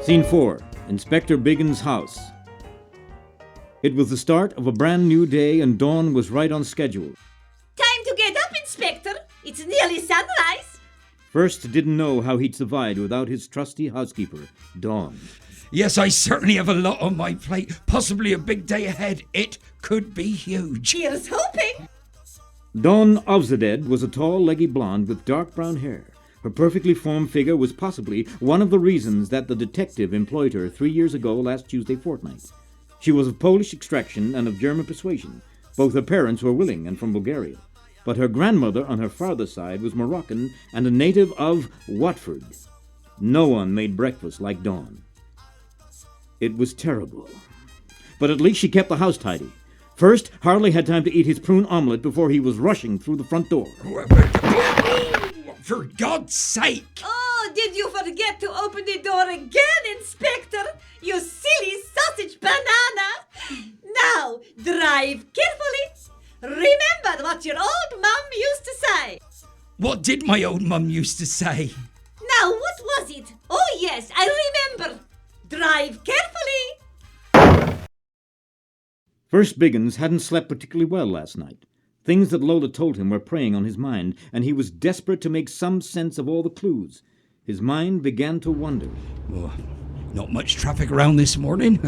Scene 4. Inspector Biggins' house. It was the start of a brand new day and Dawn was right on schedule. Time to get up, Inspector. It's nearly sunrise. First didn't know how he'd survived without his trusty housekeeper, Dawn. Yes, I certainly have a lot on my plate. Possibly a big day ahead. It could be huge. Here's hoping. Dawn Ovzaded was a tall, leggy blonde with dark brown hair. Her perfectly formed figure was possibly one of the reasons that the detective employed her 3 years ago last Tuesday fortnight. She was of Polish extraction and of German persuasion. Both her parents were willing and from Bulgaria. But her grandmother on her father's side was Moroccan and a native of Watford. No one made breakfast like Dawn. It was terrible. But at least she kept the house tidy. First, Harley had time to eat his prune omelet before he was rushing through the front door. For God's sake! Oh, did you forget to open the door again, Inspector? You silly sausage banana! Now, drive carefully. Remember what your old mum used to say. What did my old mum used to say? Now, what was it? Oh, yes, I remember. Drive carefully. First, Biggins hadn't slept particularly well last night. Things that Lola told him were preying on his mind, and he was desperate to make some sense of all the clues. His mind began to wander. Oh, not much traffic around this morning.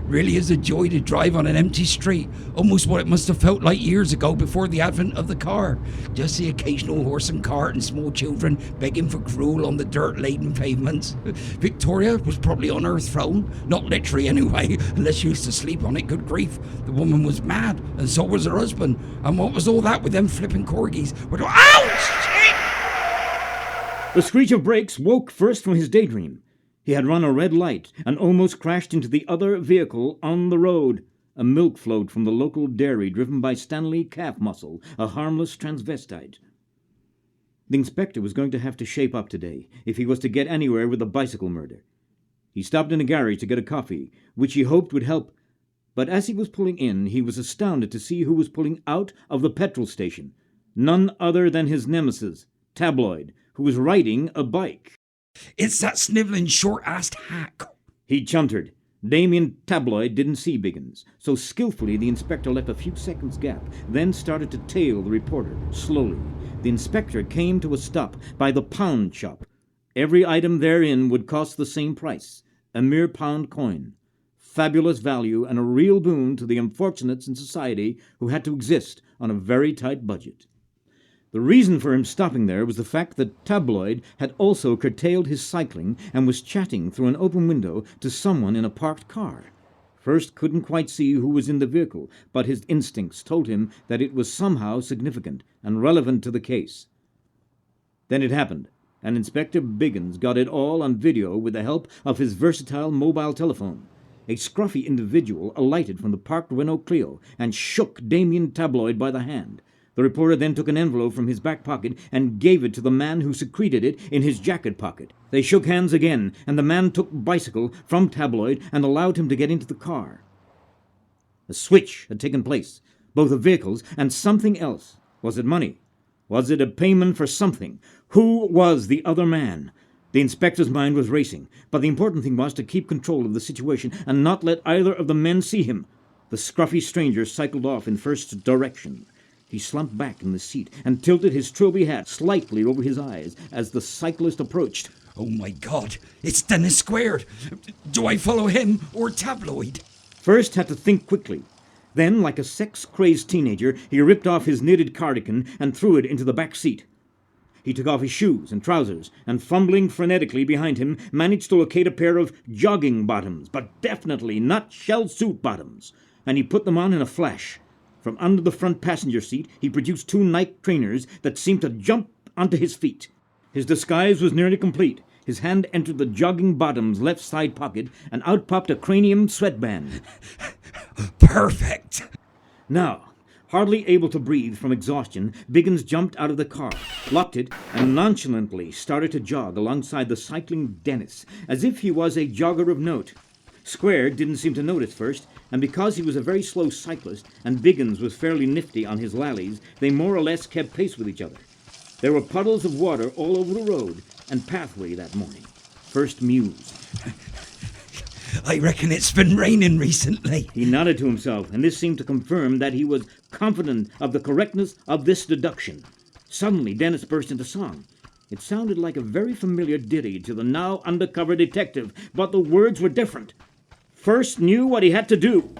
Really is a joy to drive on an empty street. Almost what it must have felt like years ago before the advent of the car. Just the occasional horse and cart and small children begging for gruel on the dirt-laden pavements. Victoria was probably on her throne. Not literally anyway, unless she used to sleep on it. Good grief. The woman was mad, and so was her husband. And what was all that with them flipping corgis? Ouch! The screech of brakes woke first from his daydream. He had run a red light and almost crashed into the other vehicle on the road. A milk float from the local dairy driven by Stanley Calf Muscle, a harmless transvestite. The inspector was going to have to shape up today if he was to get anywhere with the bicycle murder. He stopped in a garage to get a coffee, which he hoped would help. But as he was pulling in, he was astounded to see who was pulling out of the petrol station. None other than his nemesis, Tabloid, who was riding a bike. It's that sniveling short-assed hack. He chuntered. Damien Tabloid didn't see Biggins, so skillfully the inspector left a few seconds gap, then started to tail the reporter, slowly. The inspector came to a stop by the pound shop. Every item therein would cost the same price, a mere pound coin. Fabulous value and a real boon to the unfortunates in society who had to exist on a very tight budget. The reason for him stopping there was the fact that Tabloid had also curtailed his cycling and was chatting through an open window to someone in a parked car. First couldn't quite see who was in the vehicle, but his instincts told him that it was somehow significant and relevant to the case. Then it happened, and Inspector Biggins got it all on video with the help of his versatile mobile telephone. A scruffy individual alighted from the parked Renault Clio and shook Damien Tabloid by the hand. The reporter then took an envelope from his back pocket and gave it to the man who secreted it in his jacket pocket. They shook hands again, and the man took bicycle from Tabloid and allowed him to get into the car. A switch had taken place, both of vehicles and something else. Was it money? Was it a payment for something? Who was the other man? The inspector's mind was racing, but the important thing was to keep control of the situation and not let either of the men see him. The scruffy stranger cycled off in first direction. He slumped back in the seat and tilted his trilby hat slightly over his eyes as the cyclist approached. Oh my God, it's Dennis Squared. Do I follow him or Tabloid? First had to think quickly. Then, like a sex-crazed teenager, he ripped off his knitted cardigan and threw it into the back seat. He took off his shoes and trousers and, fumbling frenetically behind him, managed to locate a pair of jogging bottoms, but definitely not shell suit bottoms, and he put them on in a flash. From under the front passenger seat, he produced 2 Nike trainers that seemed to jump onto his feet. His disguise was nearly complete. His hand entered the jogging bottom's left side pocket, and out popped a cranium sweatband. Perfect! Now, hardly able to breathe from exhaustion, Biggins jumped out of the car, locked it, and nonchalantly started to jog alongside the cycling Dennis, as if he was a jogger of note. Square didn't seem to notice first, and because he was a very slow cyclist and Biggins was fairly nifty on his lallies, they more or less kept pace with each other. There were puddles of water all over the road and pathway that morning. First mused. I reckon it's been raining recently. He nodded to himself, and this seemed to confirm that he was confident of the correctness of this deduction. Suddenly, Dennis burst into song. It sounded like a very familiar ditty to the now undercover detective, but the words were different. First knew what he had to do.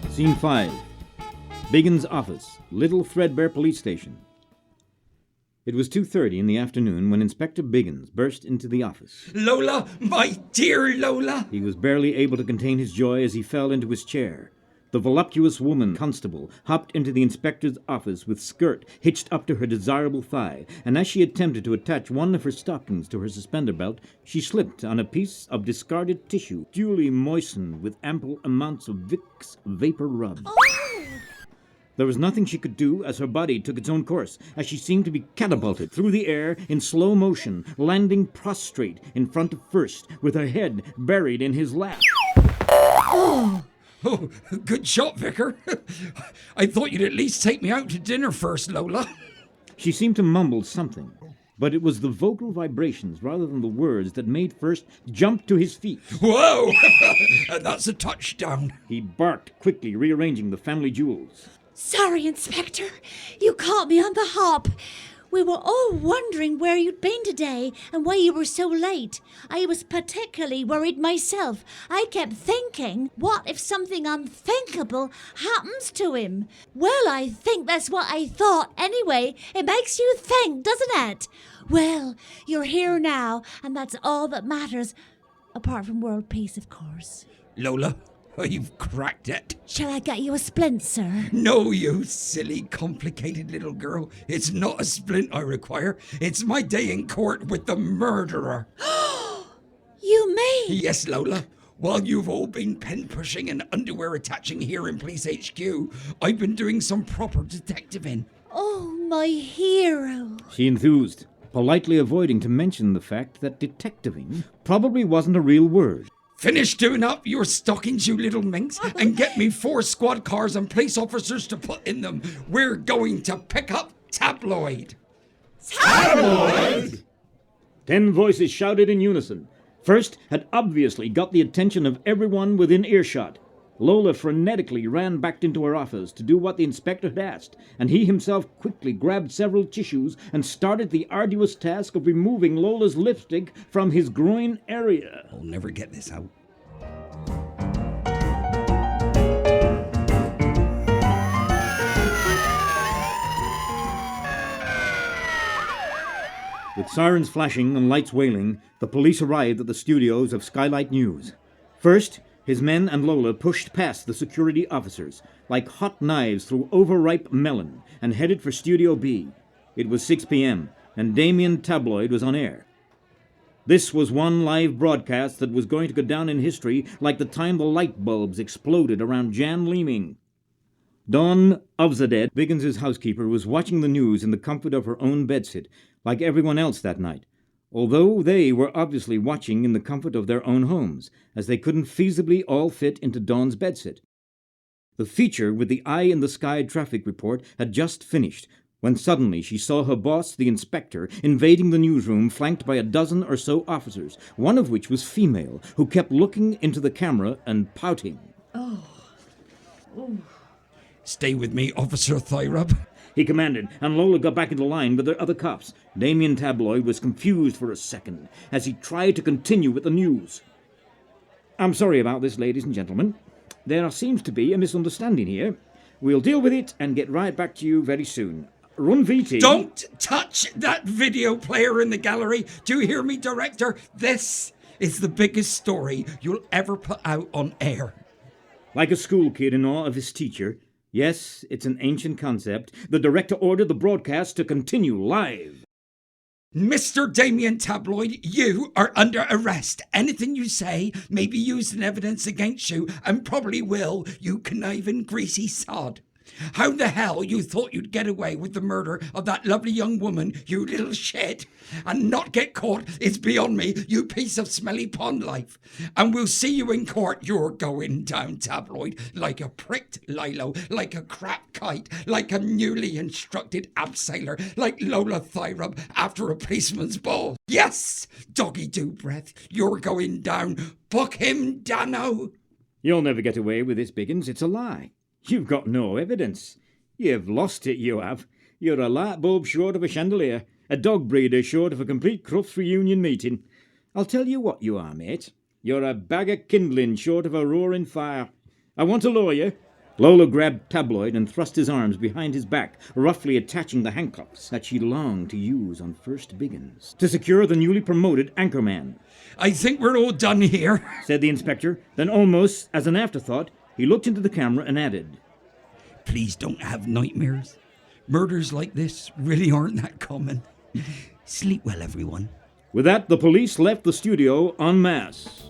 Scene 5. Biggins Office, Little Threadbare Police Station. It was 2:30 in the afternoon when Inspector Biggins burst into the office. Lola, my dear Lola! He was barely able to contain his joy as he fell into his chair. The voluptuous woman constable hopped into the inspector's office with skirt hitched up to her desirable thigh, and as she attempted to attach one of her stockings to her suspender belt, she slipped on a piece of discarded tissue, duly moistened with ample amounts of Vicks vapor rub. There was nothing she could do as her body took its own course, as she seemed to be catapulted through the air in slow motion, landing prostrate in front of First, with her head buried in his lap. Oh, good shot, Vicar. I thought you'd at least take me out to dinner first, Lola. She seemed to mumble something, but it was the vocal vibrations rather than the words that made First jump to his feet. Whoa! That's a touchdown. He barked, quickly rearranging the family jewels. Sorry, Inspector. You caught me on the hop. We were all wondering where you'd been today and why you were so late. I was particularly worried myself. I kept thinking, what if something unthinkable happens to him? Well, I think that's what I thought. Anyway, it makes you think, doesn't it? Well, you're here now, and that's all that matters. Apart from world peace, of course. Lola, you've cracked it. Shall I get you a splint, sir? No, you silly, complicated little girl. It's not a splint I require. It's my day in court with the murderer. You mean? Yes, Lola. While you've all been pen-pushing and underwear attaching here in Police HQ, I've been doing some proper detectiving. Oh, my hero. She enthused, politely avoiding to mention the fact that detectiving probably wasn't a real word. Finish doing up your stockings, you little minx, and get me 4 squad cars and police officers to put in them. We're going to pick up Tabloid. Tabloid? 10 voices shouted in unison. First had obviously got the attention of everyone within earshot. Lola frenetically ran back into her office to do what the inspector had asked, and he himself quickly grabbed several tissues and started the arduous task of removing Lola's lipstick from his groin area. I'll never get this out. With sirens flashing and lights wailing, the police arrived at the studios of Skylight News. First, his men and Lola pushed past the security officers, like hot knives through overripe melon, and headed for Studio B. It was 6 p.m., and Damien Tabloid was on air. This was one live broadcast that was going to go down in history like the time the light bulbs exploded around Jan Leeming. Dawn Ovzadeh, Biggins' housekeeper, was watching the news in the comfort of her own bedsit, like everyone else that night, although they were obviously watching in the comfort of their own homes, as they couldn't feasibly all fit into Dawn's bedsit. The feature with the eye-in-the-sky traffic report had just finished, when suddenly she saw her boss, the inspector, invading the newsroom flanked by a dozen or so officers, one of which was female, who kept looking into the camera and pouting. Stay with me, Officer Thyrub. He commanded, and Lola got back into line with the other cops. Damien Tabloid was confused for a second as he tried to continue with the news. I'm sorry about this, ladies and gentlemen. There seems to be a misunderstanding here. We'll deal with it and get right back to you very soon. Run VT. Don't touch that video player in the gallery. Do you hear me, Director? This is the biggest story you'll ever put out on air. Like a school kid in awe of his teacher, yes, it's an ancient concept, the director ordered the broadcast to continue live. Mr. Damien Tabloid, you are under arrest. Anything you say may be used in evidence against you, and probably will, you conniving greasy sod. How the hell you thought you'd get away with the murder of that lovely young woman, you little shit, and not get caught is beyond me, you piece of smelly pond life. And we'll see you in court. You're going down, tabloid, like a pricked lilo, like a crap kite, like a newly instructed abseiler, like Lola Thyrub after a policeman's ball. Yes, doggy-do breath, you're going down. Book him, Dano. You'll never get away with this, Biggins. It's a lie. You've got no evidence. You've lost it, you have. You're a light bulb short of a chandelier, a dog breeder short of a complete Crufts reunion meeting. I'll tell you what you are, mate. You're a bag of kindling short of a roaring fire. I want a lawyer. Lola grabbed Tabloid and thrust his arms behind his back, roughly attaching the handcuffs that she longed to use on First Biggins, to secure the newly promoted anchorman. I think we're all done here, said the inspector. Then, almost as an afterthought, he looked into the camera and added, Please don't have nightmares. Murders like this really aren't that common. Sleep well, everyone. With that, the police left the studio en masse.